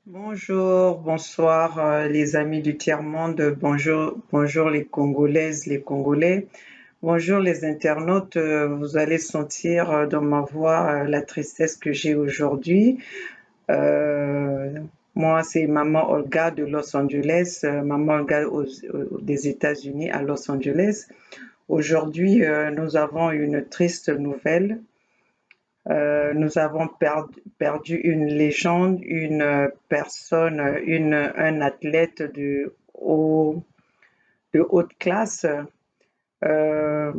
Bonjour, bonsoir les amis du tiers-monde, bonjour les Congolaises, les Congolais, bonjour les internautes. Vous allez sentir dans ma voix la tristesse que j'ai aujourd'hui. Euh, Moi, c'est Maman Olga de Los Angeles, Maman Olga des États-Unis à Los Angeles. Aujourd'hui, nous avons une triste nouvelle. Nous avons perdu une légende, une personne, un athlète de haute classe, euh,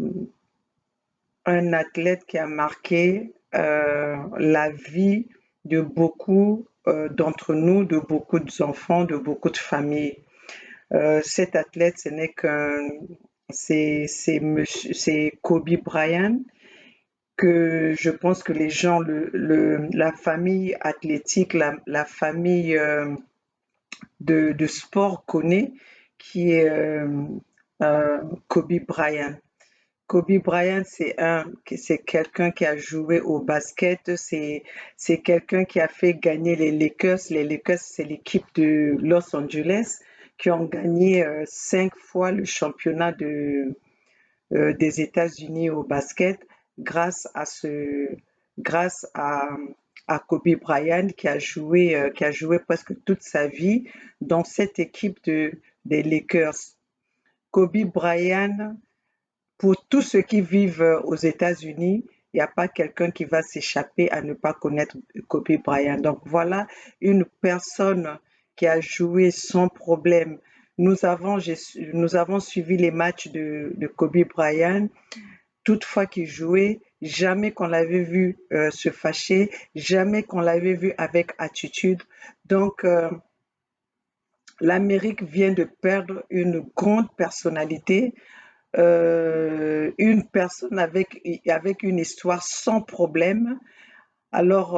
un athlète qui a marqué la vie de beaucoup d'entre nous, de beaucoup d'enfants, de beaucoup de familles. Cet athlète, ce n'est qu'un, c'est Kobe Bryant que je pense que les gens, la famille athlétique, la famille de sport connaît, qui est Kobe Bryant. Kobe Bryant, c'est quelqu'un qui a joué au basket, c'est quelqu'un qui a fait gagner les Lakers. Les Lakers, c'est l'équipe de Los Angeles qui ont gagné 5 fois le championnat des États-Unis au basket grâce à ce, grâce à Kobe Bryant qui a joué presque toute sa vie dans cette équipe des Lakers. Kobe Bryant, pour tous ceux qui vivent aux États-Unis, il n'y a pas quelqu'un qui va s'échapper à ne pas connaître Kobe Bryant. Donc voilà une personne qui a joué sans problème. Nous avons suivi les matchs de Kobe Bryant. Toutefois qu'il jouait, jamais qu'on l'avait vu se fâcher, jamais qu'on l'avait vu avec attitude. Donc, l'Amérique vient de perdre une grande personnalité, une personne avec une histoire sans problème. Alors,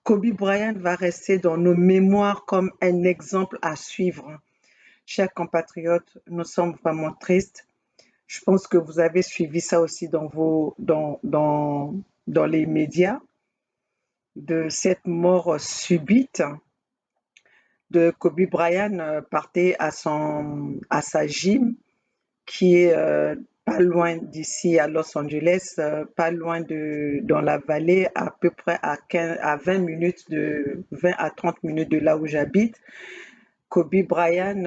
Kobe Bryant va rester dans nos mémoires comme un exemple à suivre. Chers compatriotes, nous sommes vraiment tristes. Je pense que vous avez suivi ça aussi dans les médias, de cette mort subite de Kobe Bryant partait à sa gym qui est pas loin d'ici à Los Angeles, pas loin dans la vallée, à peu près à 20 minutes 20 à 30 minutes de là où j'habite. Kobe Bryant,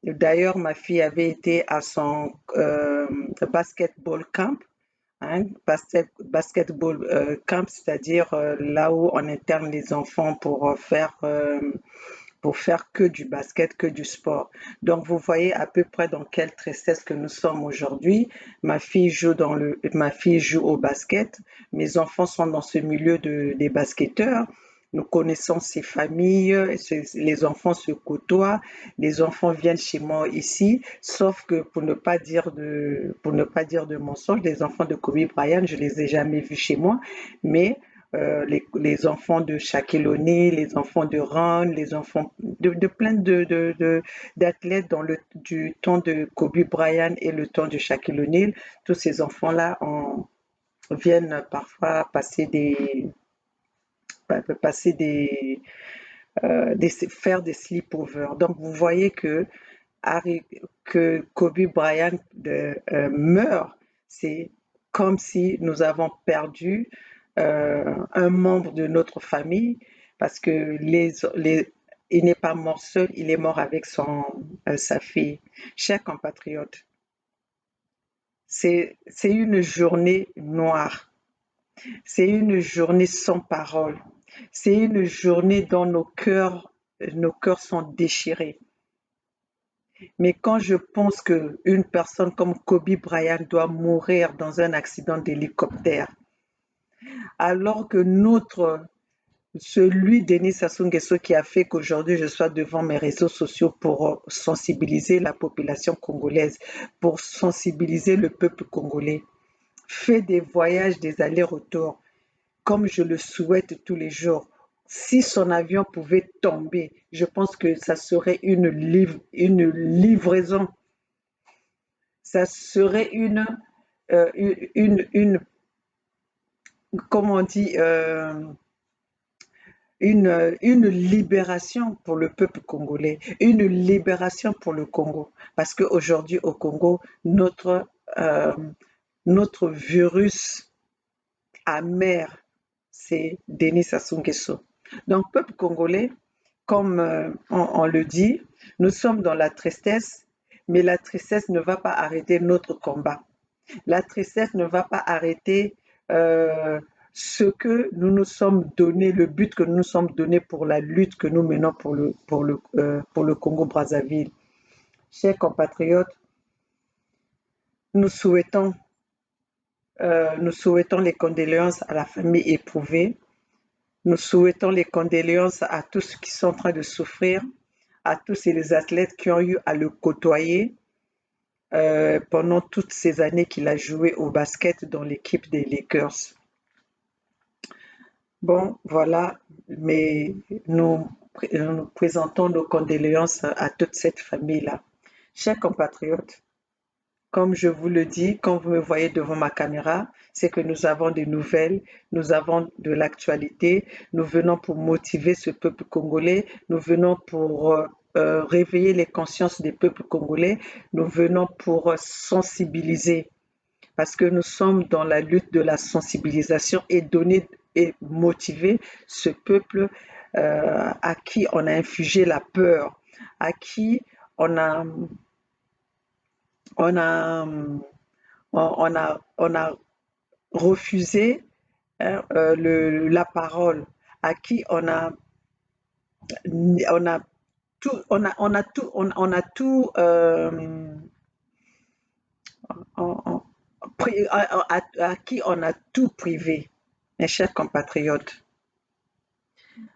d'ailleurs, ma fille avait été à son basketball camp, hein, basketball camp, c'est-à-dire là où on interne les enfants pour faire que du basket, que du sport. Donc, vous voyez à peu près dans quelle tristesse que nous sommes aujourd'hui. Ma fille joue au basket. Mes enfants sont dans ce milieu des basketteurs. Nous connaissons ces familles, les enfants se côtoient, les enfants viennent chez moi ici, sauf que pour ne pas dire de mensonge, les enfants de Kobe Bryant, je les ai jamais vus chez moi, mais les enfants de Shaquille O'Neal, les enfants de Ron, les enfants de plein d'athlètes du temps de Kobe Bryant et le temps de Shaquille O'Neal, tous ces enfants-là viennent parfois passer faire des sleepovers. Donc vous voyez que Kobe Bryant meurt, c'est comme si nous avons perdu un membre de notre famille parce que il n'est pas mort seul, il est mort avec sa fille. Chers compatriotes, c'est une journée noire, c'est une journée sans parole, c'est une journée dont nos cœurs sont déchirés. Mais quand je pense qu'une personne comme Kobe Bryant doit mourir dans un accident d'hélicoptère, alors que celui Denis Sassou Nguesso qui a fait qu'aujourd'hui je sois devant mes réseaux sociaux pour sensibiliser la population congolaise, pour sensibiliser le peuple congolais, fait des voyages, des allers-retours, comme je le souhaite tous les jours. Si son avion pouvait tomber, je pense que ça serait une livraison, ça serait une comment on dit, une libération pour le peuple congolais, une libération pour le Congo. Parce qu'aujourd'hui au Congo, euh, notre virus amer, c'est Denis Sassou Nguesso. Donc, peuple congolais, comme on le dit, nous sommes dans la tristesse, mais la tristesse ne va pas arrêter notre combat. La tristesse ne va pas arrêter euh, ce que nous nous sommes donné, le but que nous nous sommes donné pour la lutte que nous menons pour le Congo-Brazzaville. Chers compatriotes, nous souhaitons, nous souhaitons les condoléances à la famille éprouvée. Nous souhaitons les condoléances à tous ceux qui sont en train de souffrir, à tous ces athlètes qui ont eu à le côtoyer pendant toutes ces années qu'il a joué au basket dans l'équipe des Lakers. Bon, voilà, mais nous présentons nos condoléances à toute cette famille-là. Chers compatriotes, comme je vous le dis, quand vous me voyez devant ma caméra, c'est que nous avons des nouvelles, nous avons de l'actualité, nous venons pour motiver ce peuple congolais, nous venons pour réveiller les consciences des peuples congolais, nous venons pour sensibiliser parce que nous sommes dans la lutte de la sensibilisation et donner et motiver ce peuple à qui on a infligé la peur, à qui on a, on a, on a refusé hein, la parole, à qui on a on a tout on- à qui on a tout privé, mes chers compatriotes.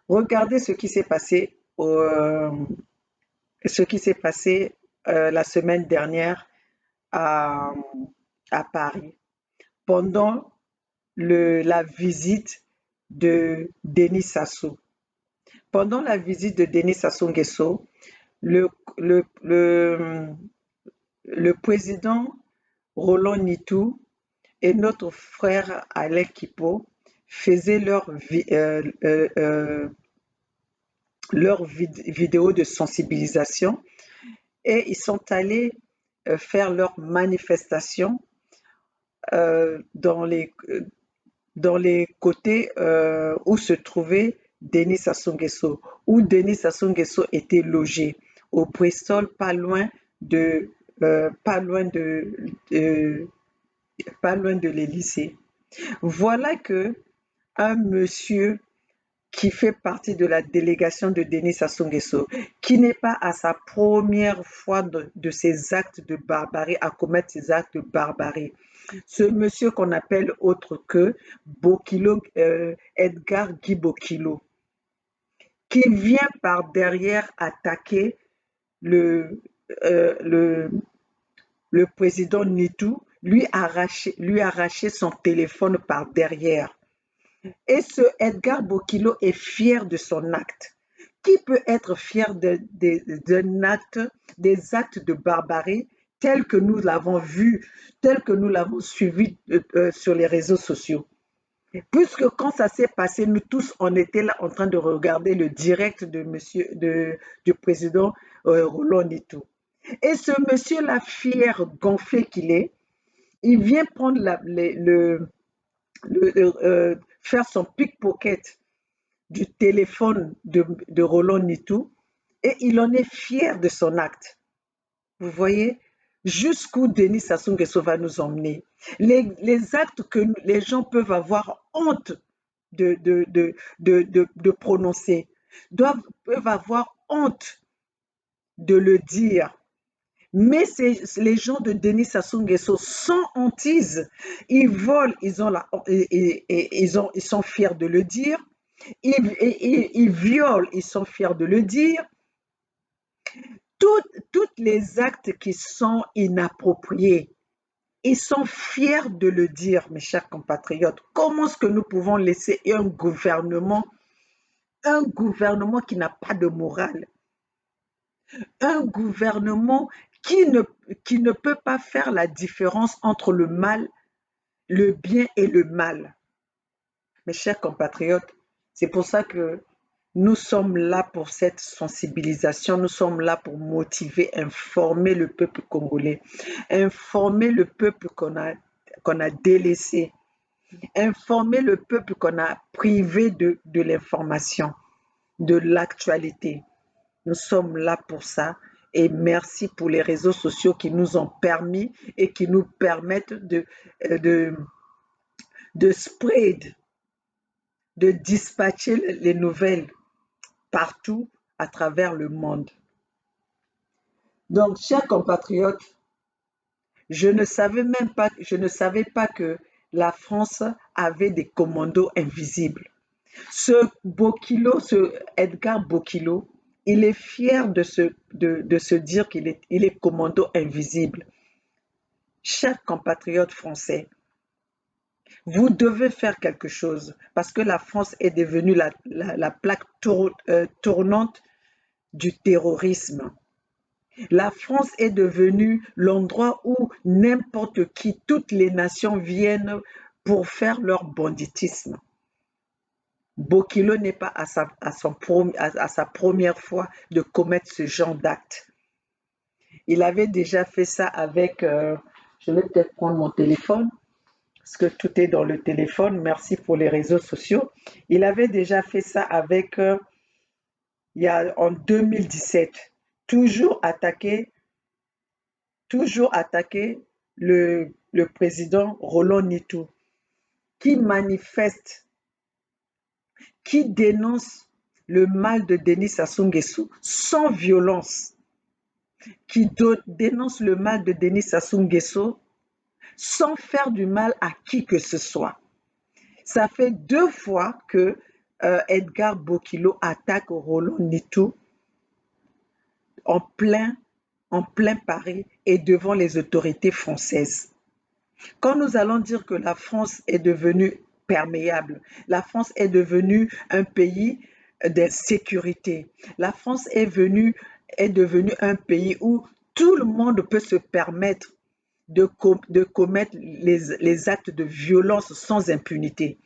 Regardez ce qui s'est passé la semaine dernière à, à Paris pendant la visite de Denis Sassou. Pendant la visite de Denis Sassou Nguesso, le, le, le, le président Roland Nitou et notre frère Alain Kipo faisaient leur vidéo de sensibilisation et ils sont allés faire leur manifestation euh, dans les, dans les côtés où se trouvait Denis Sassou Nguesso, où Denis Sassou Nguesso était logé, au Bristol, de, pas loin de, pas loin de l'Élysée. Voilà que un monsieur qui fait partie de la délégation de Denis Sassou Nguesso, qui n'est pas à sa première fois de ses actes de barbarie, à commettre ses actes de barbarie. Ce monsieur qu'on appelle autre que Bokilo, Edgar Guy Bokilo, qui vient par derrière attaquer le, euh, le, le président Nitou, lui arracher son téléphone par derrière. Et ce Edgar Bokilo est fier de son acte. Qui peut être fier d'un acte, des actes de barbarie tels que nous l'avons vu, tels que nous l'avons suivi sur les réseaux sociaux? Puisque quand ça s'est passé, nous tous, on était là en train de regarder le direct du président Roland Nitou. Et ce monsieur-là, fier, gonflé qu'il est, il vient prendre faire son pickpocket du téléphone de Roland Nitou et il en est fier de son acte. Vous voyez jusqu'où Denis Sassou Nguesso va nous emmener. Les actes que les gens peuvent avoir honte de prononcer, peuvent avoir honte de le dire. Mais les gens de Denis Sassou Nguesso sans hantise. Ils volent, ils sont fiers de le dire. Ils violent, ils sont fiers de le dire. Tous les actes qui sont inappropriés, ils sont fiers de le dire, mes chers compatriotes. Comment est-ce que nous pouvons laisser un gouvernement qui n'a pas de morale, un gouvernement qui ne, qui ne peut pas faire la différence entre le mal, le bien et le mal? Mes chers compatriotes, c'est pour ça que Nous sommes là pour cette sensibilisation, nous sommes là pour motiver, informer le peuple congolais, informer le peuple qu'on a délaissé, informer le peuple qu'on a privé de l'information, de l'actualité. Nous sommes là pour ça et merci pour les réseaux sociaux qui nous ont permis et qui nous permettent de, de spread, de dispatcher les nouvelles partout à travers le monde. Donc, chers compatriotes, je ne savais pas que la France avait des commandos invisibles. Ce Edgar Bokilo, il est fier de se dire il est commando invisible. Chers compatriotes français, vous devez faire quelque chose parce que la France est devenue la plaque tournante du terrorisme. La France est devenue l'endroit où n'importe qui, toutes les nations viennent pour faire leur banditisme. Bokilo n'est pas à sa première fois de commettre ce genre d'acte. Il avait déjà fait ça avec, je vais peut-être prendre mon téléphone, parce que tout est dans le téléphone, merci pour les réseaux sociaux. Il avait déjà fait ça avec, en 2017, toujours attaqué, toujours attaqué le président Roland Nitou, qui manifeste, qui dénonce le mal de Denis Sassou Nguesso sans violence, qui dénonce le mal de Denis Sassou Nguesso sans faire du mal à qui que ce soit. Ça fait 2 fois que Edgar Bokilo attaque Roland Nitou en plein, en plein Paris et devant les autorités françaises. Quand nous allons dire que la France est devenue perméable, la France est devenue un pays d'insécurité, la France est devenue un pays où tout le monde peut se permettre de commettre les actes de violence sans impunité.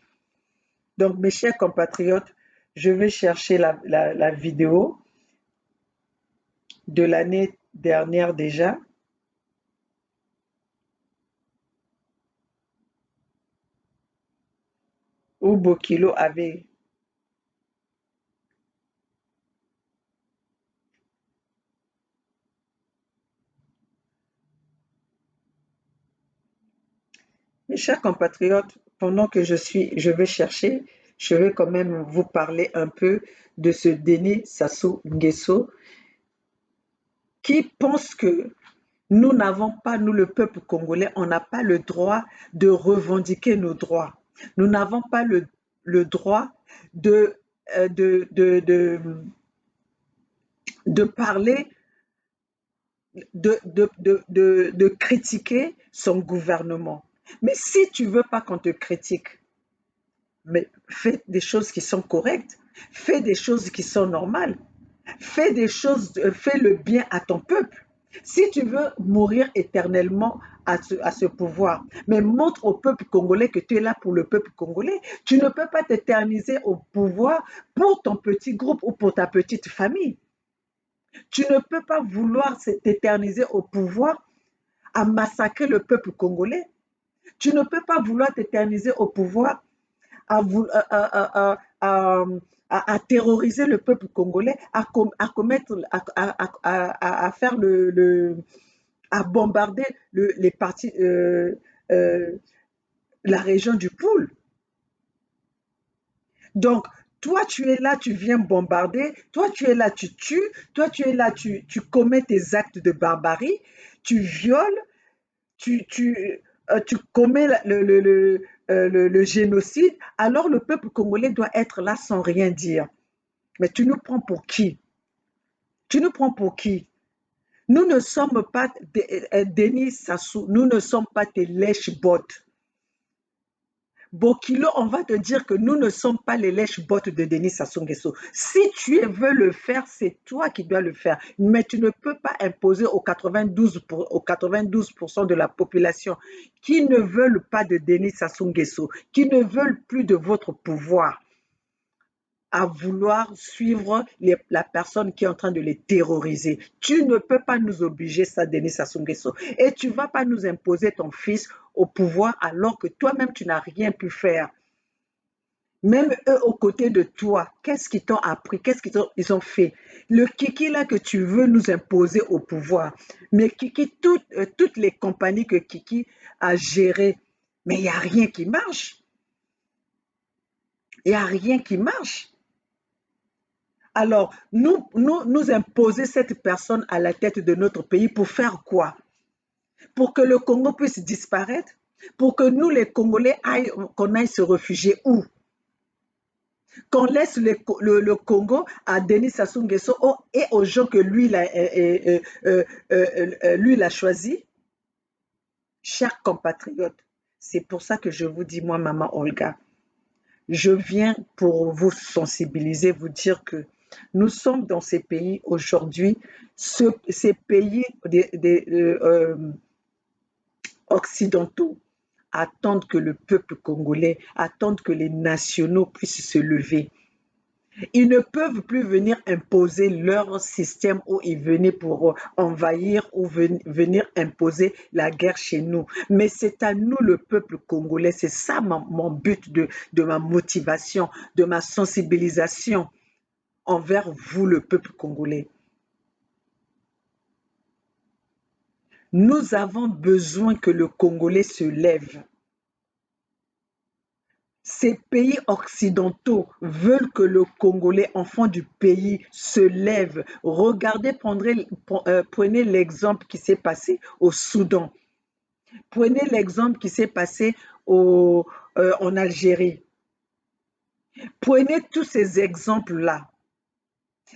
Donc, mes chers compatriotes, je vais chercher la vidéo de l'année dernière déjà. Où Bokilo avait Mes chers compatriotes, pendant que je vais chercher, je vais quand même vous parler un peu de ce Denis Sassou Nguesso qui pense que nous n'avons pas, nous le peuple congolais, on n'a pas le droit de revendiquer nos droits. Nous n'avons pas le droit de, euh, de, de, de, de parler, de critiquer son gouvernement. Mais si tu veux pas qu'on te critique, mais fais des choses qui sont correctes, fais des choses qui sont normales, fais le bien à ton peuple. Si tu veux mourir éternellement à ce pouvoir, mais montre au peuple congolais que tu es là pour le peuple congolais. Tu ne peux pas t'éterniser au pouvoir pour ton petit groupe ou pour ta petite famille. Tu ne peux pas vouloir t'éterniser au pouvoir à massacrer le peuple congolais. Tu ne peux pas vouloir t'éterniser au pouvoir à, à terroriser le peuple congolais, à commettre, à faire à bombarder les parties, euh, la région du Poule. Donc, toi, tu es là, tu viens bombarder, toi, tu es là, tu tues, toi, tu es là, tu commets tes actes de barbarie, tu violes, tu commets le génocide, alors le peuple congolais doit être là sans rien dire. Mais tu nous prends pour qui? Tu nous prends pour qui? Nous ne sommes pas Denis Sassou, nous ne sommes pas tes lèche-bottes. Bokilo, on va te dire que nous ne sommes pas les lèche-bottes de Denis Sassou Nguesso. Si tu veux le faire, c'est toi qui dois le faire. Mais tu ne peux pas imposer aux 92% de la population qui ne veulent pas de Denis Sassou Nguesso, qui ne veulent plus de votre pouvoir, à vouloir suivre la personne qui est en train de les terroriser. Tu ne peux pas nous obliger ça, Denis Sassou Nguesso. Et tu ne vas pas nous imposer ton fils au pouvoir alors que toi-même, tu n'as rien pu faire. Même eux, aux côtés de toi, qu'est-ce qu'ils t'ont appris? Qu'est-ce qu'ils ont fait? Le Kiki là que tu veux nous imposer au pouvoir. Mais Kiki, toutes les compagnies que Kiki a gérées, mais il n'y a rien qui marche. Il n'y a rien qui marche. Alors, nous imposer cette personne à la tête de notre pays pour faire quoi? Pour que le Congo puisse disparaître? Pour que nous, les Congolais, qu'on aille se réfugier où? Qu'on laisse le Congo à Denis Sassou Nguesso et aux gens que lui, il a choisi? Chers compatriotes, c'est pour ça que je vous dis, moi, Maman Olga, je viens pour vous sensibiliser, vous dire que nous sommes dans ces pays aujourd'hui, ces pays occidentaux attendent que le peuple congolais, attendent que les nationaux puissent se lever. Ils ne peuvent plus venir imposer leur système où ils venaient pour envahir ou venir imposer la guerre chez nous. Mais c'est à nous, le peuple congolais, c'est ça mon but de ma motivation, de ma sensibilisation envers vous, le peuple congolais. Nous avons besoin que le Congolais se lève. Ces pays occidentaux veulent que le Congolais, enfant du pays, se lève. Regardez, prenez l'exemple qui s'est passé au Soudan. Prenez l'exemple qui s'est passé en Algérie. Prenez tous ces exemples-là.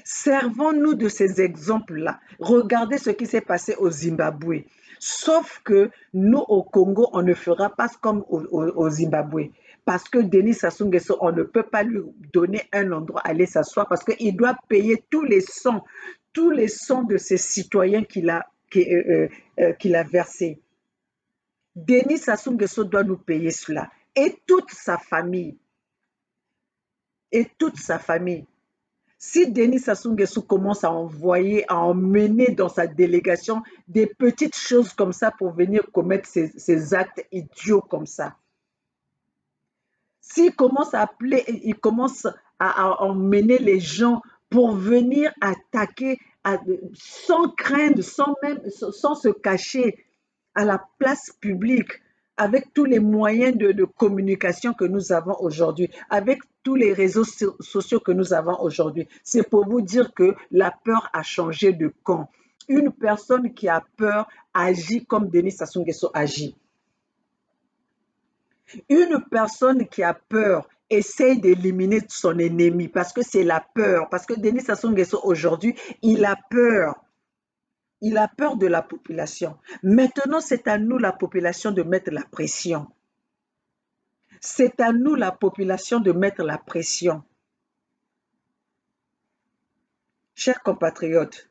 Servons-nous de ces exemples-là. Regardez ce qui s'est passé au Zimbabwe. Sauf que nous, au Congo, on ne fera pas comme au Zimbabwe. Parce que Denis Sassou Nguesso, on ne peut pas lui donner un endroit à aller s'asseoir parce qu'il doit payer tous les sons de ses citoyens qu'il a versés. Denis Sassou Nguesso doit nous payer cela. Et toute sa famille. Et toute sa famille. Si Denis Sassou Nguesso commence à emmener dans sa délégation des petites choses comme ça pour venir commettre ces actes idiots comme ça, s'il commence il commence à emmener les gens pour venir attaquer sans craindre, sans se cacher à la place publique, avec tous les moyens de communication que nous avons aujourd'hui, avec tous les réseaux sociaux que nous avons aujourd'hui. C'est pour vous dire que la peur a changé de camp. Une personne qui a peur agit comme Denis Sassou Nguesso agit. Une personne qui a peur essaye d'éliminer son ennemi parce que c'est la peur. Parce que Denis Sassou Nguesso aujourd'hui, il a peur. Il a peur de la population. Maintenant, c'est à nous, la population, de mettre la pression. C'est à nous, la population, de mettre la pression. Chers compatriotes,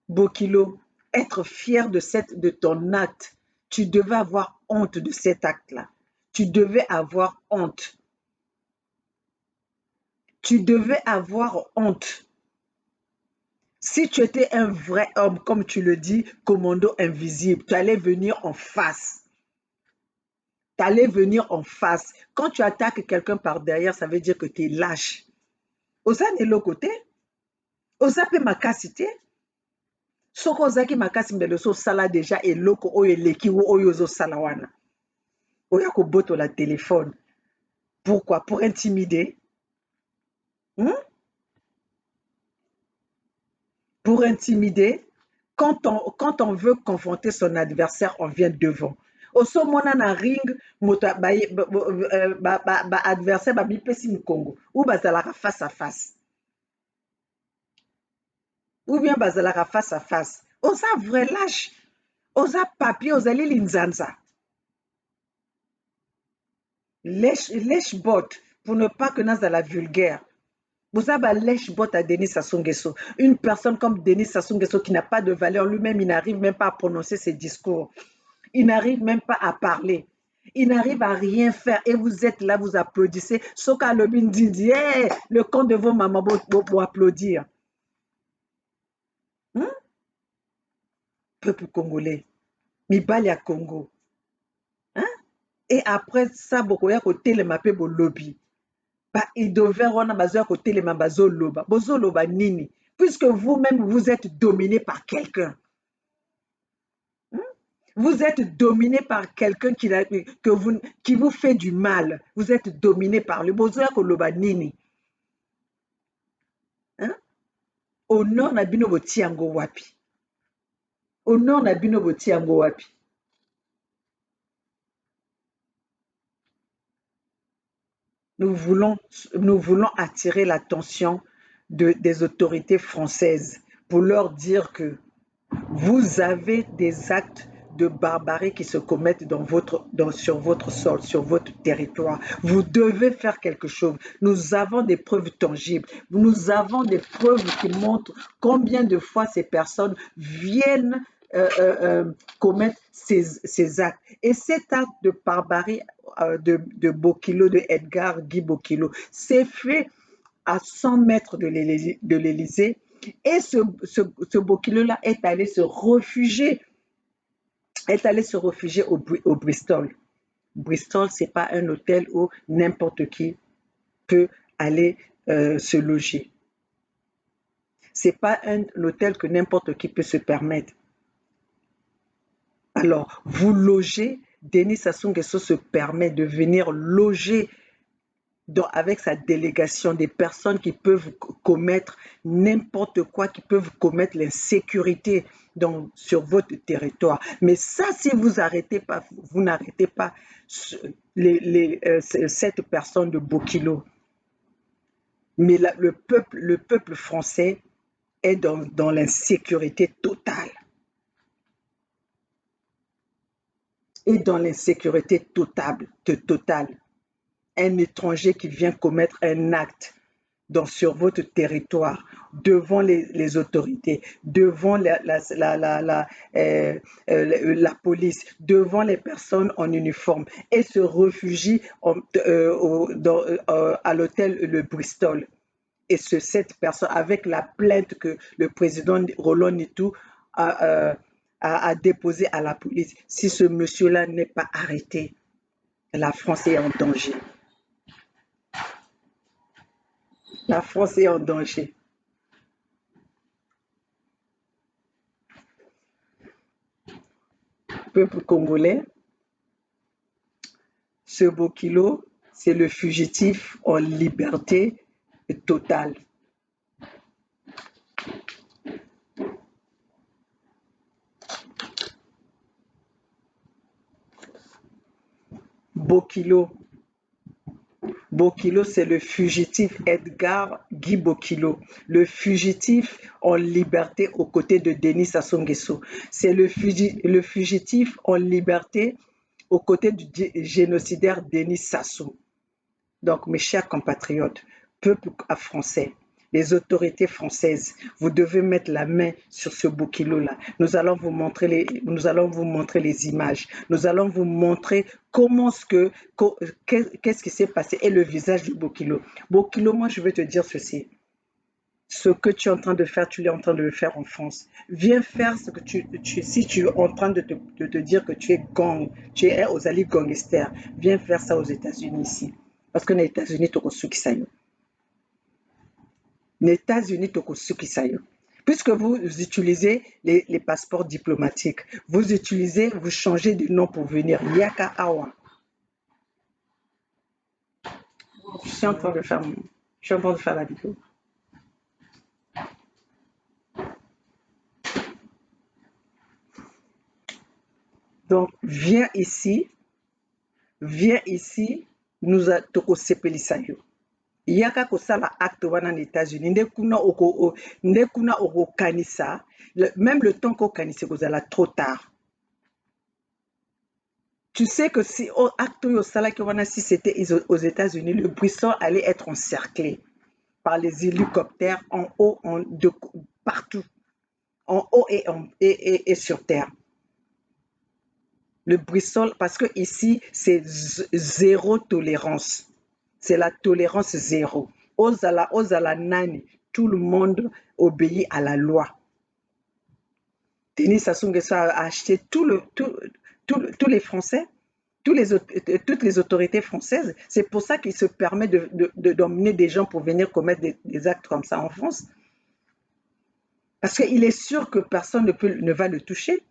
Bokilo, être fier de ton acte, tu devais avoir honte de cet acte-là. Tu devais avoir honte. Tu devais avoir honte. Si tu étais un vrai homme, comme tu le dis, commando invisible, tu allais venir en face. Tu allais venir en face. Quand tu attaques quelqu'un par derrière, ça veut dire que tu es lâche. Oza ne lokote, oza pe makasi te. Soko ozaki makasi mbele so sala déjà eloko oyo eleki wo oyo ozo sala wana. Oya koboto la téléphone. Pourquoi? Pour intimider. Pour intimider. Quand on veut confronter son adversaire, on vient devant. Oso mona na ring, moto adversaire ba bipesi mikongo ou bazalaka face à face. Ou bien bazalaka face à face. Oza vrai lâche. Oza papier, ozali linzanza. Lèche bot pour ne pas que nazala vulgaire. Vous avez lèche bot à Denis Sassou Nguesso. Une personne comme Denis Sassou Nguesso qui n'a pas de valeur, lui-même, il n'arrive même pas à prononcer ses discours. Il n'arrive même pas à parler. Il n'arrive à rien faire et vous êtes là, vous applaudissez. Soka Lobin dit, hey, le camp de vos mamans pour applaudir. Hein? Peuple congolais, Mibali à Congo. Hein? Et après ça, beaucoup ya côté le mapé bo lobby. Bah, il devait rendre à côté les mambazo loba. Bozo loba nini. Puisque vous-même, vous êtes dominé par quelqu'un. Vous êtes dominé par quelqu'un qui vous fait du mal. Vous êtes dominé par lui. Bozo ya loba nini. Hein? Au nord, na bino boti yango wapi. Au nord, na bino boti yango wapi. Nous voulons attirer l'attention des autorités françaises pour leur dire que vous avez des actes de barbarie qui se commettent sur votre sol, sur votre territoire. Vous devez faire quelque chose. Nous avons des preuves tangibles. Nous avons des preuves qui montrent combien de fois ces personnes viennent commettre ces actes. Et cet acte de barbarie de Bokilo, de Edgar Guy Bokilo, c'est fait à 100 mètres de l'Élysée. Et ce Bokilo-là est allé se réfugier au Bristol. Bristol, ce n'est pas un hôtel où n'importe qui peut aller se loger. Ce n'est pas un hôtel que n'importe qui peut se permettre. Alors, vous logez, Denis Sassou Nguesso se permet de venir loger avec sa délégation des personnes qui peuvent commettre n'importe quoi, qui peuvent commettre l'insécurité sur votre territoire. Mais ça, si vous n'arrêtez pas cette personne de Bokilo. Mais le peuple français est dans l'insécurité totale. Et dans l'insécurité totale. Un étranger qui vient commettre un acte sur votre territoire, devant les autorités, devant la police, devant les personnes en uniforme, et se réfugie à l'hôtel Le Bristol. Et cette personne, avec la plainte que le président Roland Nitou a déposée à la police, si ce monsieur-là n'est pas arrêté, la France est en danger. La France est en danger. Peuple congolais, ce Bokilo, c'est le fugitif en liberté totale. Bokilo, c'est le fugitif Edgar Guy Bokilo, le fugitif en liberté aux côtés de Denis Sassou Nguesso. C'est le fugitif en liberté aux côtés du génocidaire Denis Sassou. Donc, mes chers compatriotes, peuple français, les autorités françaises, vous devez mettre la main sur ce Bokilo-là. Nous allons vous montrer les images. Nous allons vous montrer qu'est-ce qui s'est passé et le visage du Bokilo. Bokilo, moi, je vais te dire ceci. Ce que tu es en train de faire, tu es en train de le faire en France. Viens faire ce que si tu es en train de te dire que tu es aux alliés gangsters, viens faire ça aux États-Unis ici. Parce que les États-Unis, puisque vous utilisez les passeports diplomatiques, vous changez de nom pour venir. Yaka Awa. Je suis en train de faire la vidéo. Donc, viens ici, nous a toko sepelisa yo. Yaka kosala acte wana na États-Unis nde kuna oko kanisa, même le temps qu'on kanise kozala trop tard. Tu sais que si acte yo sala ki wana, si c'était aux États-Unis, le Bristol allait être encerclé par les hélicoptères en haut, partout, en haut et sur terre. Le Bristol, parce que ici, c'est zéro tolérance. C'est la tolérance zéro. Ozala nani, tout le monde obéit à la loi. Denis Sassou Nguesso a acheté tous les Français, toutes les autorités françaises. C'est pour ça qu'il se permet d'emmener des gens pour venir commettre des actes comme ça en France. Parce qu'il est sûr que personne ne va le toucher.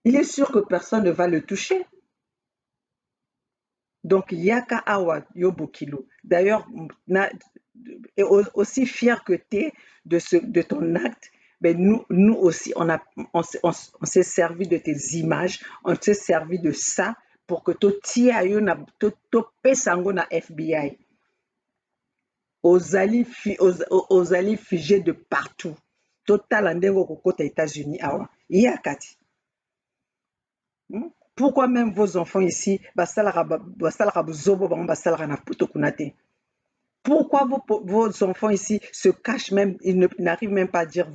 Il est sûr que personne ne va le toucher. Donc, Yaka Awa Yobokilo. D'ailleurs, aussi fier que tu es de ton acte, ben nous aussi, on s'est servi de tes images, on s'est servi de ça pour que tu sango na FBI. Aux alliés figés de partout. Total andengo kokota États-Unis awa. Yakati. Pourquoi même vos enfants ici, pourquoi vos enfants ici se cachent même, ils n'arrivent même pas à dire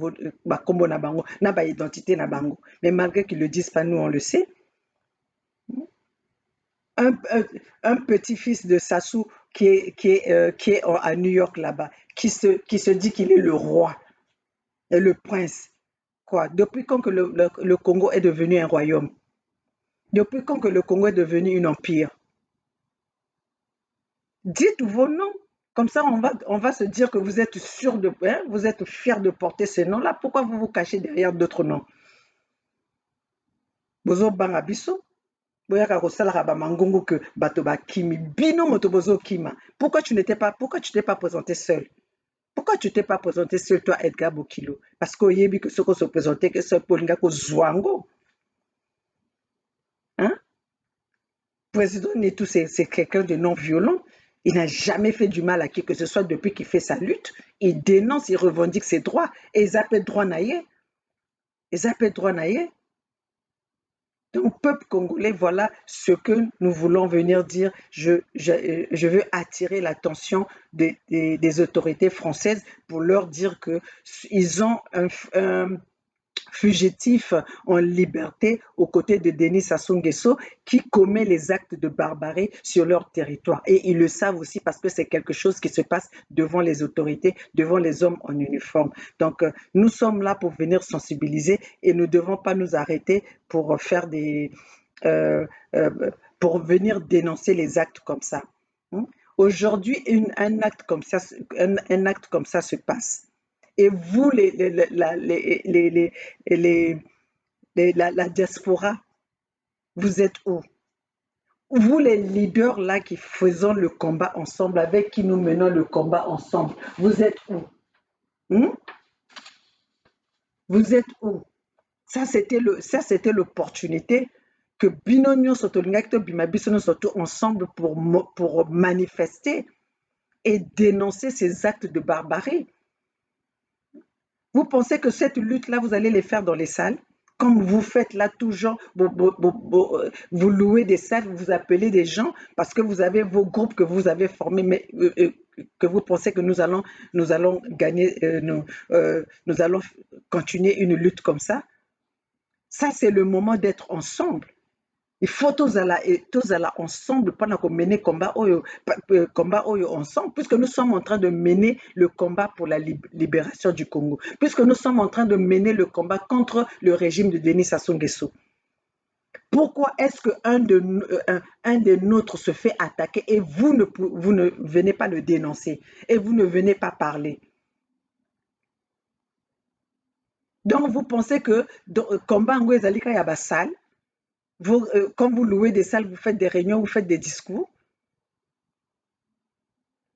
kombo na bango, na ba identité na bango. Mais malgré qu'ils ne le disent pas, nous on le sait. Un, un, un petit-fils de Sassou qui est à New York là-bas, qui se dit qu'il est le roi et le prince. Quoi? Depuis quand que le Congo est devenu un royaume? Depuis quand que le Congo est devenu un empire? Dites vos noms. Comme ça, on va se dire que vous êtes sûr vous êtes fier de porter ce nom-là. Pourquoi vous vous cachez derrière d'autres noms? Bozo banga biso. Boyaka kosalaka ba mangongo que bato ba kimi. Bino moto bozo kima. Pourquoi tu t'es pas présenté seul? Pourquoi tu t'es pas présenté seul, toi, Edgar Bokilo? Parce qu'on y a que ce qu'on se présentait, que ce Polinga ko Zwango. Hein? Président Netou, c'est quelqu'un de non violent. Il n'a jamais fait du mal à qui que ce soit depuis qu'il fait sa lutte. Il dénonce, il revendique ses droits. Et ils appellent droit naïe. Ils appellent droit naïe. Donc, peuple congolais, voilà ce que nous voulons venir dire. Je veux attirer l'attention des autorités françaises pour leur dire qu'ils ont un fugitif en liberté aux côtés de Denis Sassou Nguesso qui commet les actes de barbarie sur leur territoire. Et ils le savent aussi parce que c'est quelque chose qui se passe devant les autorités, devant les hommes en uniforme. Donc, nous sommes là pour venir sensibiliser et nous ne devons pas nous arrêter pour faire euh, euh, pour venir dénoncer les actes comme ça. Aujourd'hui, un acte comme ça se passe. Et vous, la diaspora, vous êtes où? Vous, les leaders là qui faisons le combat ensemble, avec qui nous menons le combat ensemble, vous êtes où? Hmm? Vous êtes où? Ça, c'était l'opportunité que Binonio Sotolingakto Bimabisono surtout ensemble pour manifester et dénoncer ces actes de barbarie. Vous pensez que cette lutte-là, vous allez les faire dans les salles? Comme vous faites là toujours, vous louez des salles, vous appelez des gens parce que vous avez vos groupes que vous avez formés, mais que vous pensez que nous allons gagner, nous allons continuer une lutte comme ça. Ça, c'est le moment d'être ensemble. Il faut tous aller ensemble pendant qu'on mène combat oyo ensemble, puisque nous sommes en train de mener le combat pour la libération du Congo, puisque nous sommes en train de mener le combat contre le régime de Denis Sassou Nguesso. Pourquoi est-ce qu'un des nôtres se fait attaquer et vous ne venez pas le dénoncer et vous ne venez pas parler? Donc vous pensez que combat ngo ezalika ya basale? Quand vous louez des salles, vous faites des réunions, vous faites des discours.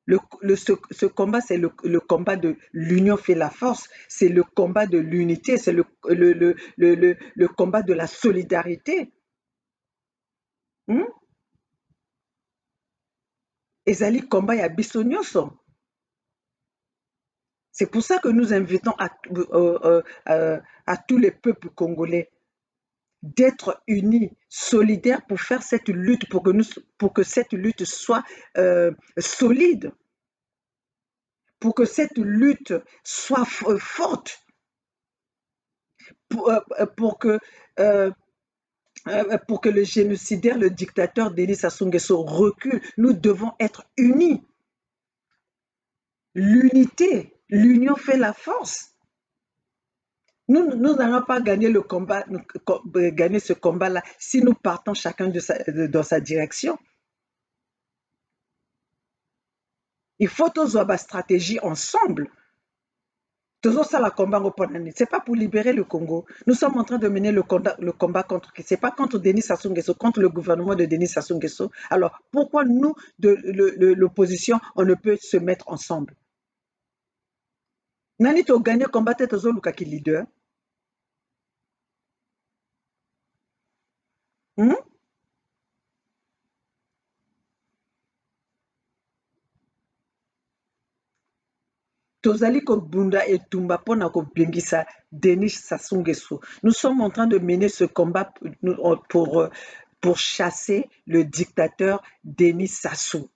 Ce combat, c'est le combat de l'union fait la force, c'est le combat de l'unité, c'est le combat de la solidarité. Ezali combat ya biso nyonso. C'est pour ça que nous invitons à tous les peuples congolais d'être unis, solidaires pour faire cette lutte, pour que cette lutte soit solide, pour que cette lutte soit forte, pour que pour que le génocidaire, le dictateur Denis Sassou Nguesso recule. Nous devons être unis. L'unité, l'union fait la force. Nous n'allons pas gagner le combat, gagner ce combat-là si nous partons chacun dans sa direction. Il faut tous avoir une stratégie ensemble. Toujours ça, la combat au Panani. C'est pas pour libérer le Congo. Nous sommes en train de mener le combat contre qui? C'est pas contre Denis Sassou Nguesso, contre le gouvernement de Denis Sassou Nguesso. Alors, pourquoi nous, de l'opposition, on ne peut se mettre ensemble? Nani to gagné combat tete zo luka ki leader? Hmm? Tozali kobunda etumba mpona kobengisa Denis Sassou Nguesso. Nous sommes en train de mener ce combat pour chasser le dictateur Denis Sassou.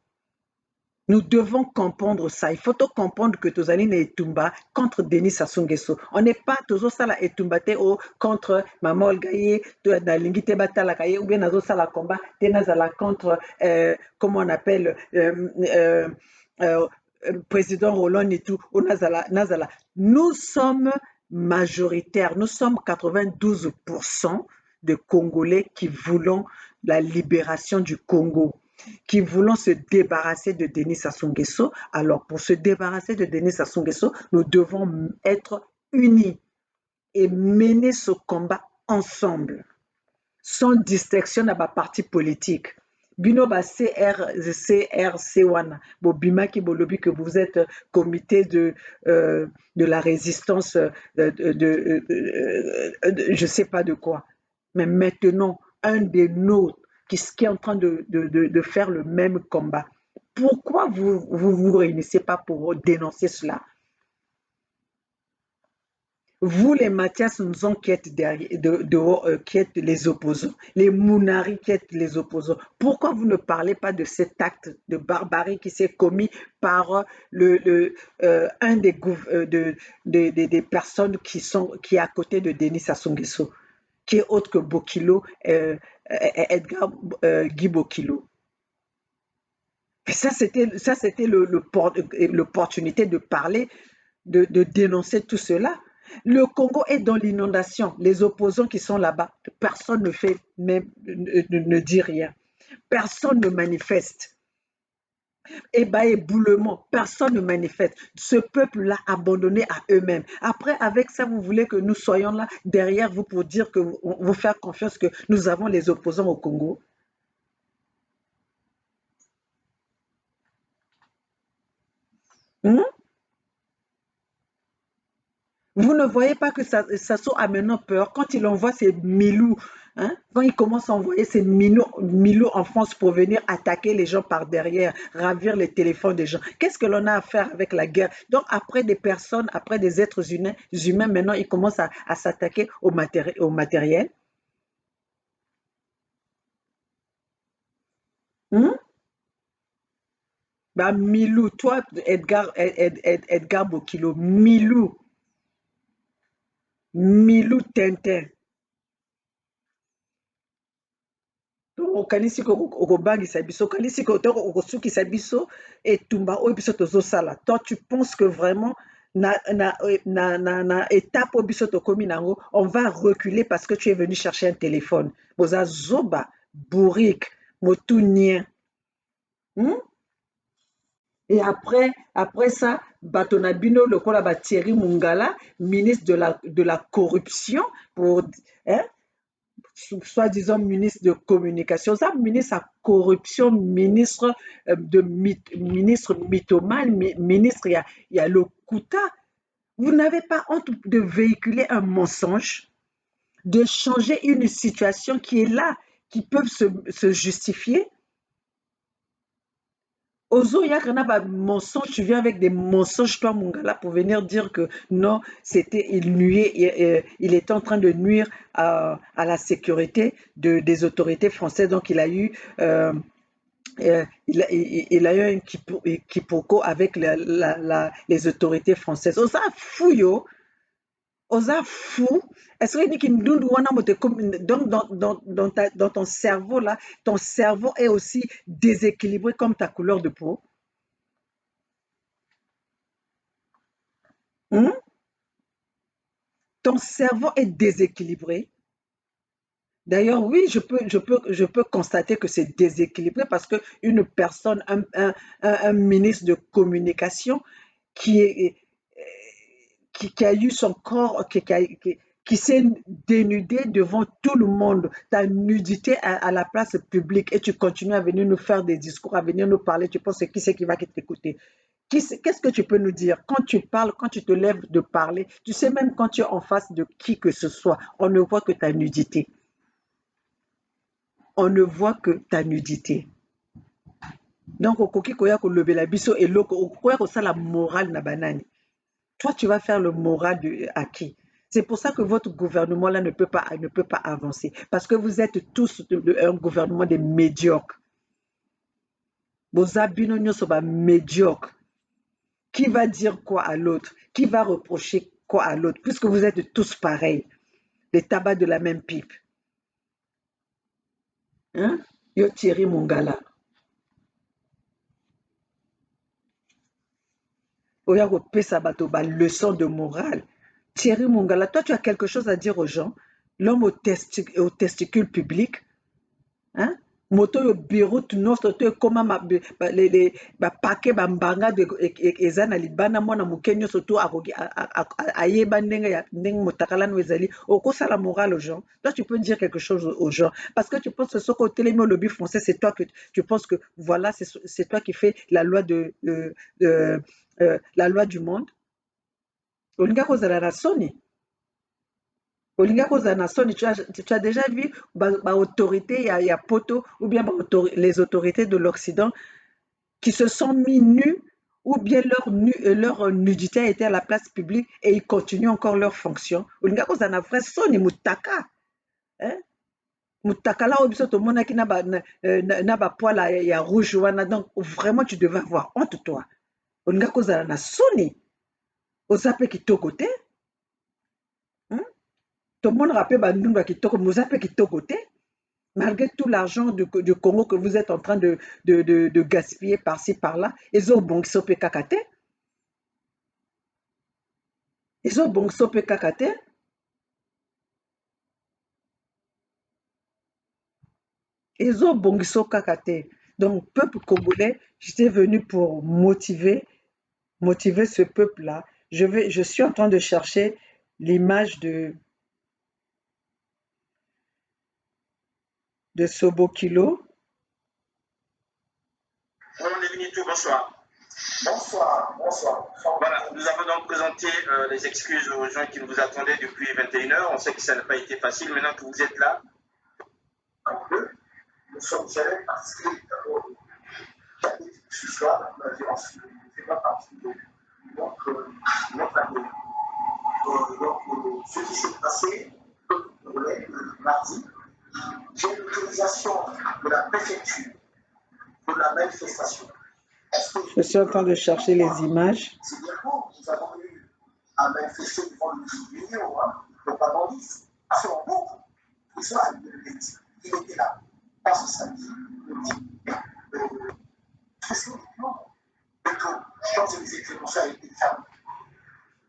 Nous devons comprendre ça. Il faut comprendre que Tozali na etumba contre Denis Sassou Nguesso. On n'est pas toujours ça la etumba te contre Mamol Gaye, na lingi te batala kaye ou bien nazo sala combat te nazala contre comment on appelle euh, président Roland et tout ou nazala. Nous sommes majoritaires. Nous sommes 92% de Congolais qui voulons la libération du Congo, qui voulons se débarrasser de Denis Sassou Nguesso. Alors, pour se débarrasser de Denis Sassou Nguesso, nous devons être unis et mener ce combat ensemble, sans distinction à ma parti politique. Bino ba CRC wana bobimaki bolobi que vous êtes comité de la résistance je sais pas de quoi. Mais maintenant, un des nôtres qui est en train de faire le même combat. Pourquoi vous réunissez pas pour dénoncer cela? Vous, les Mathias Nzon qui êtes dehors, qui êtes les opposants, les Mounari qui êtes les opposants, pourquoi vous ne parlez pas de cet acte de barbarie qui s'est commis par un des personnes qui est à côté de Denis Sassou Nguesso, qui est autre que Bokilo, Edgar Guy Bokilo. Et ça, c'était l'opportunité de parler, de dénoncer tout cela. Le Congo est dans l'inondation. Les opposants qui sont là-bas, personne ne fait même, ne dit rien. Personne ne manifeste. Éboulement, personne ne manifeste. Ce peuple-là abandonné à eux-mêmes. Après, avec ça, vous voulez que nous soyons là derrière vous pour dire que vous faire confiance que nous avons les opposants au Congo. Hmm? Vous ne voyez pas que Sassou a maintenant peur quand il envoie ses milous, hein? Quand il commence à envoyer ses milous en France pour venir attaquer les gens par derrière, ravir les téléphones des gens. Qu'est-ce que l'on a à faire avec la guerre? Donc après des personnes, après des êtres humains maintenant ils commencent à s'attaquer au matériel. Hmm? Bah, Milou, toi, Edgar Bokilo, Milou Tintin. okanisi okobangisa biso okanisi okosukisa biso etumba oyo biso tozosala. Toi tu penses que vraiment na étape oyo biso tokomi nango on va reculer parce que tu es venu chercher un téléphone boza zoba bourrique motunien. Hmm? Et après ça, Batonabino, le Thierry Mungala, ministre de la corruption, pour, hein, soi-disant ministre de communication, ça, ministre à corruption, ministre ministre mythomane, ministre, il y a le Kouta. Vous n'avez pas honte de véhiculer un mensonge, de changer une situation qui est là, qui peuvent se justifier. Ozo Yakana, mensonge, tu viens avec des mensonges, toi, Mungala, pour venir dire que non, il nuait, il était en train de nuire à la sécurité des autorités françaises. Donc, il a eu un quiproquo avec les autorités françaises. Oza fouille, Osa fou. Est-ce que donc dans ton cerveau là, ton cerveau est aussi déséquilibré comme ta couleur de peau? Hmm? Ton cerveau est déséquilibré. D'ailleurs, oui, je peux constater que c'est déséquilibré parce que une personne, un ministre de communication qui est, qui a eu son corps, qui s'est dénudé devant tout le monde, ta nudité à la place publique et tu continues à venir nous faire des discours, à venir nous parler, tu penses qui c'est qui va t'écouter? Qu'est-ce que tu peux nous dire quand tu parles, quand tu te lèves de parler, tu sais même quand tu es en face de qui que ce soit, on ne voit que ta nudité. On ne voit que ta nudité. Donc, okoki koya kolobela biso eloko, okoya kosala morale na banani. Toi, tu vas faire le moral à qui? C'est pour ça que votre gouvernement-là ne peut pas avancer. Parce que vous êtes tous un gouvernement des médiocres. Boza bino nyonso ba médiocre. Qui va dire quoi à l'autre? Qui va reprocher quoi à l'autre? Puisque vous êtes tous pareils. Les tabacs de la même pipe. Hein? Yo Thierry Mongala. Oya kopesa bato ba leçon de morale. Thierry Mongala, toi tu as quelque chose à dire aux gens? L'homme au testicule public, hein? Moto yo bureau nyonso to ekóma bapake bambanga eza na libanda mwana moke nyonso to ayeba ndenge motakalano ezali okosala morale aux gens. Toi tu peux dire quelque chose aux gens parce que tu penses que soki otelemi olobi français c'est toi que tu penses que voilà c'est toi qui fais la loi la loi du monde. Olinga kozala na soni. Olinga kozala na soni, tu as déjà vu autorité ya poto ou bien les autorités de l'Occident qui se sont mis nus ou bien leur nudité a été à la place publique et ils continuent encore leur fonction. Olinga kozala na vrai soni mutaka. Hein? Mutaka là oyo biso tomonaki na bapoil ya rouge wana, donc vraiment tu devais avoir honte toi. Olinga kozala na soni. Oza pe kitoko te. Hein? Tomonaka mpe bandunda kitoko, moza mpe kitoko te. Malgré tout l'argent du Congo que vous êtes en train de gaspiller par-ci, par-là, ezobongisa mpe kaka te. Ezobongisa mpe kaka te. Ezobongisa kaka te. Donc, peuple congolais, j'étais venu pour motiver ce peuple-là. Je suis en train de chercher l'image de Sobokilo. Bonsoir. Bonsoir, bonsoir. Voilà, nous avons donc présenté les excuses aux gens qui nous attendaient depuis 21h. On sait que ça n'a pas été facile. Maintenant que vous êtes là, nous sommes gérés parce que ce soir, la violence ne fait pas partie de notre année. Donc, ce qui s'est passé, mardi, j'ai l'autorisation de la préfecture de la manifestation. Je suis en train de chercher les images. C'est bien beau, nous avons eu à manifester devant le studio, le propagandiste, à son bout. Il était là. Parce que ça dit,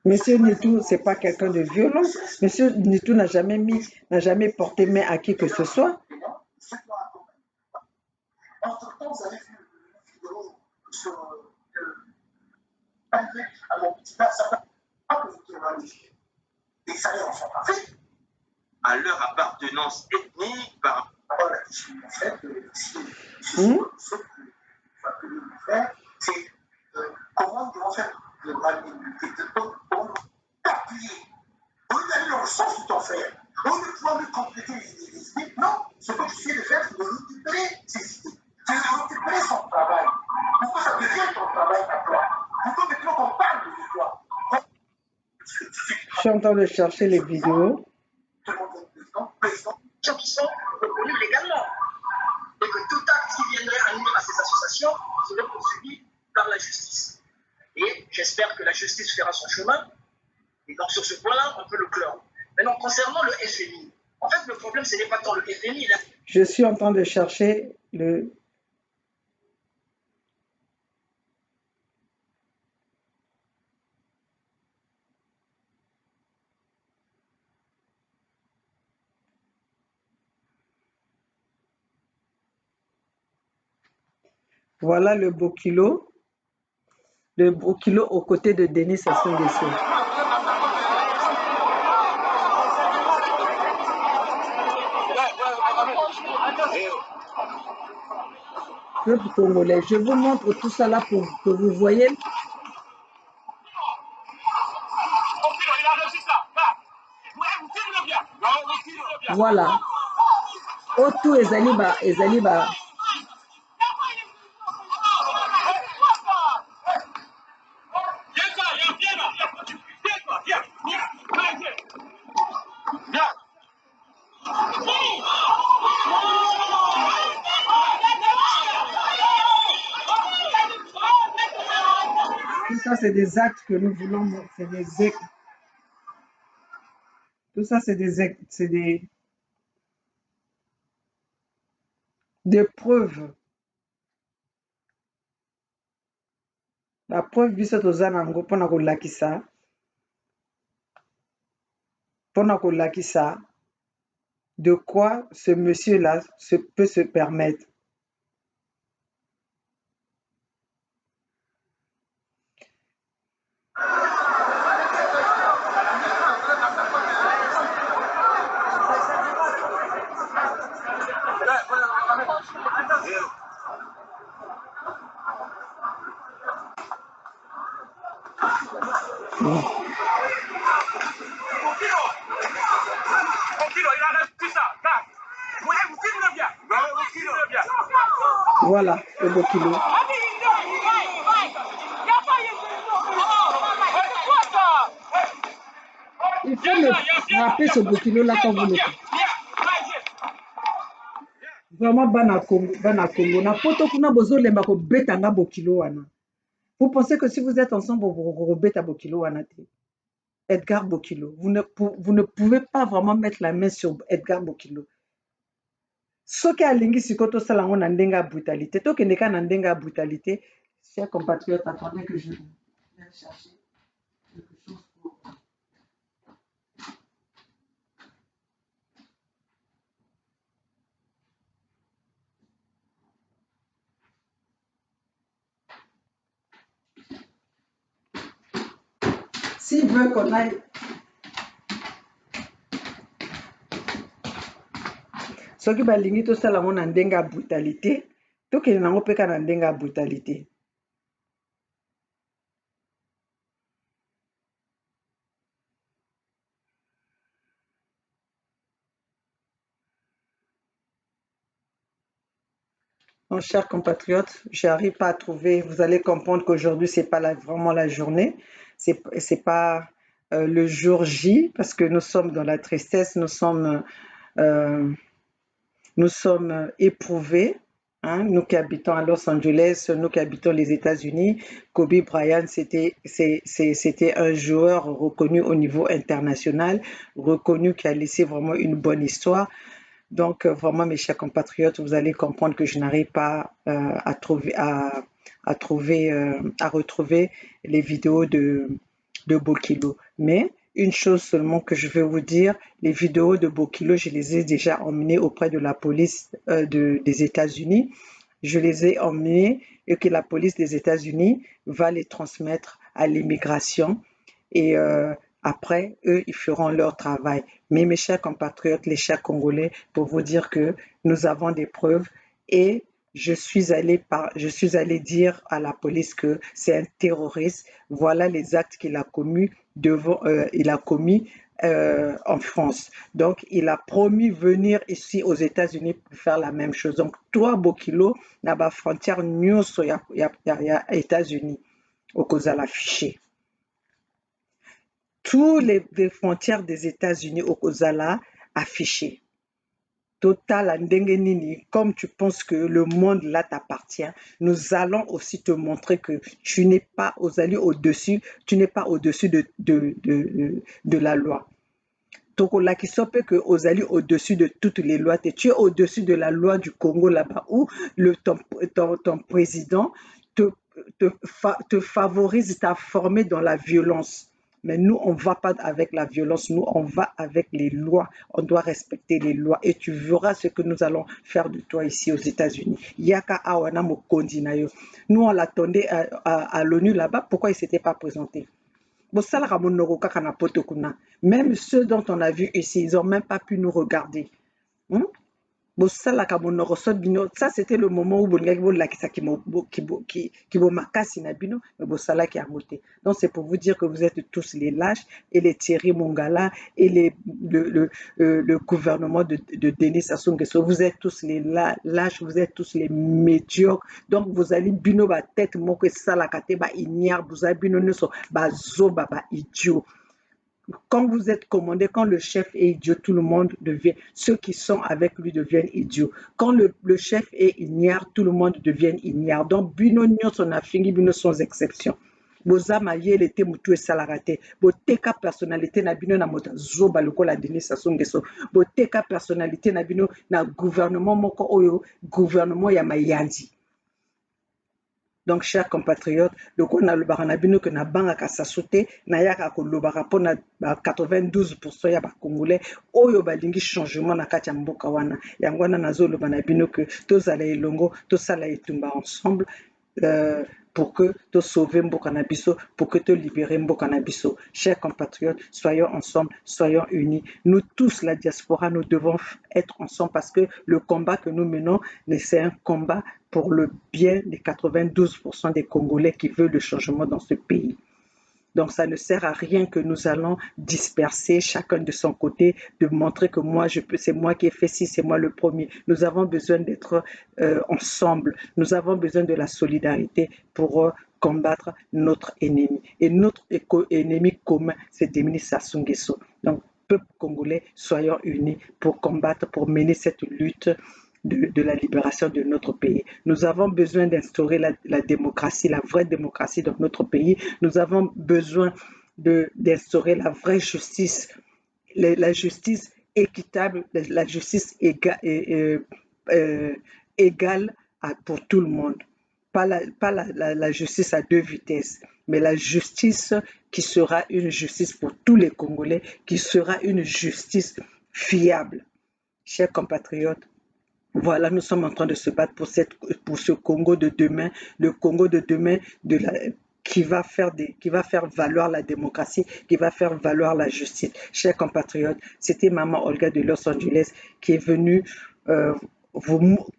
Monsieur Nitou, c'est pas quelqu'un de violent. Monsieur Nitou n'a jamais porté main à qui que ce soit. Entre-temps, vous avez vu une vidéo sur à mon petit père, ça va pas que vous témoignez. Et ça y est, on s'en va. À leur appartenance ethnique par rapport à la question en fait, ce que nous faire, c'est comment nous devons faire le mal comment appuyer. Au lieu d'aller dans le sens où t'en fais, au lieu de pouvoir lui compléter les idées, non, ce que tu sais de faire, c'est de récupérer ses idées. C'est de récupérer son travail. Pourquoi ça devient ton travail à toi? Pourquoi maintenant qu'on parle de toi? Je suis en train de chercher les vidéos. Tout le monde est président, gens qui sont reconnus légalement. Et que tout acte qui viendrait à nous à ces associations serait poursuivi par la justice. Et j'espère que la justice fera son chemin Et donc sur ce point-là, on peut le clore. Maintenant, concernant le FMI, en fait, le problème, ce n'est pas tant le FMI. Là. Je suis en train de chercher le... Voilà le Bokilo. Le Bokilo aux côtés de Denis Sassou Nguesso. Peuple congolais, je vous montre tout ça là pour que vous voyez. Voilà. Otu ezali ba Tout ça, c'est des actes que nous voulons, c'est des actes. Tout ça, c'est des actes, c'est des preuves. La preuve, biso toza nango pona kolakisa de quoi ce monsieur-là peut se permettre. Voilà, le Bokilo. Il faut me rappeler ce Bokilo-là quand vous le faites. Vraiment, bana Congo. Na poto kuna bozo lemba ko betanga Bokilo wana. Vous pensez que si vous êtes ensemble, vous beta Bokilo wana te. Edgar Bokilo. Vous ne pouvez pas vraiment mettre la main sur Edgar Bokilo. Soki alingi sikoto salango na ndenga brutalité. To kendeka na ndenga brutalité. Chers compatriotes, attendez que je vienne chercher quelque chose pour... S'il veut qu'on aille... Soki balingi tosalango na ndenga brutalité, tokende nango mpe na ndenga brutalité. Mon cher compatriote, j'arrive pas à trouver. Vous allez comprendre qu'aujourd'hui c'est pas vraiment la journée, c'est pas le jour J parce que nous sommes dans la tristesse, nous sommes éprouvés. Hein, nous qui habitons à Los Angeles, nous qui habitons les États-Unis, Kobe Bryant, c'était un joueur reconnu au niveau international, reconnu qui a laissé vraiment une bonne histoire. Donc, vraiment, mes chers compatriotes, vous allez comprendre que je n'arrive pas à retrouver les vidéos de Bokilo. Mais une chose seulement que je vais vous dire, les vidéos de Bokilo, je les ai déjà emmenées auprès de la police des États-Unis. Je les ai emmenées et que la police des États-Unis va les transmettre à l'immigration. Et après, eux, ils feront leur travail. Mais mes chers compatriotes, les chers Congolais, pour vous dire que nous avons des preuves et je suis allé dire à la police que c'est un terroriste. Voilà les actes qu'il a commis en France. Donc, il a promis venir ici aux États-Unis pour faire la même chose. Donc, toi, Bokilo, na ba frontière nyonso ya États-Unis, au kozala fiché. Tous les frontières des États-Unis au Kozala affichées. Total Ndenge Nini, comme tu penses que le monde là t'appartient, nous allons aussi te montrer que tu n'es pas aux alliés au-dessus, tu n'es pas au-dessus de la loi. Tokolaki Sope que Ozali au-dessus de toutes les lois. Tu es au-dessus de la loi du Congo là-bas où ton président te, te favorise, t'a formé dans la violence. Mais nous, on ne va pas avec la violence, nous, on va avec les lois. On doit respecter les lois. Et tu verras ce que nous allons faire de toi ici aux États-Unis. Yaka Awana Mokondi Nayo. Nous, on l'attendait à l'ONU là-bas. Pourquoi il ne s'était pas présenté? Même ceux dont on a vu ici, ils n'ont même pas pu nous regarder. Hmm? Ça, c'était le moment où donc c'est pour vous dire que vous êtes tous les lâches et les Thierry Mongala et le gouvernement de Denis Sassou Nguesso. Vous êtes tous les lâches, vous êtes tous les médiocres. Donc vous allez bino ba tête moko salakate ba ignare, vous allez bino neso ba zoba ba idiot. Quand vous êtes commandé, quand le chef est idiot, tout le monde devient, ceux qui sont avec lui deviennent idiots. Quand le chef est ignare, tout le monde devient ignare. Donc, Bino Nyonso a fini, Bino sans exception. Bozama yele te mutu esalarate. Boteka personnalité na bino na mota zoba lokola Denis Sassou Nguesso. Boteka personnalité na bino na gouvernement moko oyo, gouvernement ya mayandi. Donc, chers compatriotes, le coup na lobaka na bino que na banga ka sasute na yaka ko lobaka pona 92% ya ba congolais oyo balingi changement na kati ya mboka wana. Yango wana nazo loba na bino que tozala elongo, tosala etumba ensemble pour que te sauver mboka na biso, pour que te libérer mboka na biso. Chers compatriotes, soyons ensemble, soyons unis. Nous tous, la diaspora, nous devons être ensemble parce que le combat que nous menons, c'est un combat pour le bien des 92% des Congolais qui veulent le changement dans ce pays. Donc, ça ne sert à rien que nous allons disperser chacun de son côté, de montrer que moi, c'est moi qui ai fait ci, c'est moi le premier. Nous avons besoin d'être ensemble. Nous avons besoin de la solidarité pour combattre notre ennemi. Et notre ennemi commun, c'est Denis Sassou Nguesso. Donc, peuple congolais, soyons unis pour combattre, pour mener cette lutte de la libération de notre pays. Nous avons besoin d'instaurer la démocratie, la vraie démocratie dans notre pays. Nous avons besoin d'instaurer la vraie justice, la justice équitable, la justice égale pour tout le monde. Pas la justice à deux vitesses, mais la justice qui sera une justice pour tous les Congolais, qui sera une justice fiable. Chers compatriotes, voilà, nous sommes en train de se battre pour ce Congo de demain, le Congo de demain qui va faire valoir la démocratie, qui va faire valoir la justice. Chers compatriotes, c'était Maman Olga de Los Angeles qui est venue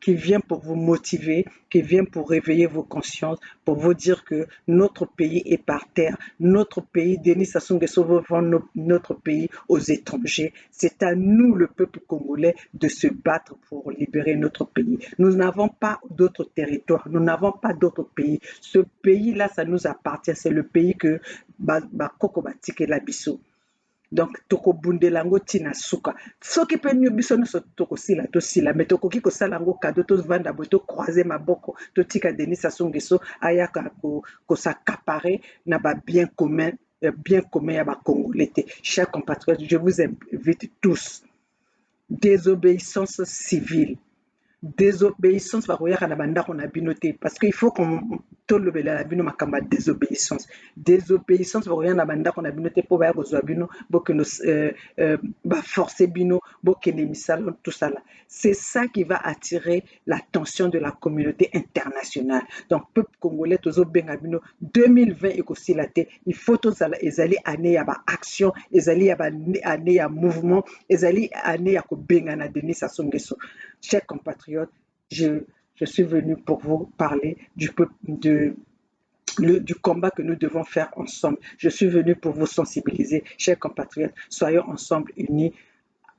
qui vient pour vous motiver, qui vient pour réveiller vos consciences, pour vous dire que notre pays est par terre. Notre pays, Denis Sassou Nguesso veut vendre notre pays aux étrangers. C'est à nous, le peuple congolais, de se battre pour libérer notre pays. Nous n'avons pas d'autre territoire, nous n'avons pas d'autre pays. Ce pays-là, ça nous appartient. C'est le pays que Bakoko Batike Labiso. Donc toko bundelango tina suka soki pe nyo biso nyonso tokosila tosila me tokoki kosala yango kado tovanda boye tokroise maboko totika Denis Sassou Nguesso ayaka kosacapare na babien commun ya bacongolais te. Chers compatriotes, je vous invite tous, désobéissance civile, désobéissance bakoyaka na bandako na bino te parce qu'il faut qu'on tolobela na bino makamba désobéissance bakoyaka na bandako na bino te po baya kozwa bino bokeno baforce bino bokende misala tout ça là. C'est ça qui va attirer l'attention de la communauté internationale. Donc peuple congolais tozobenga bino 2020 ekosila te, il faut tozala ezali année ya ba action, ezali ya ba année ya mouvement, ezali année ya kobenga na Denis Sassou Nguesso. Chers compatriotes, je suis venu pour vous parler du combat que nous devons faire ensemble. Je suis venu pour vous sensibiliser. Chers compatriotes, soyons ensemble unis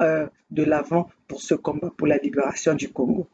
de l'avant pour ce combat pour la libération du Congo.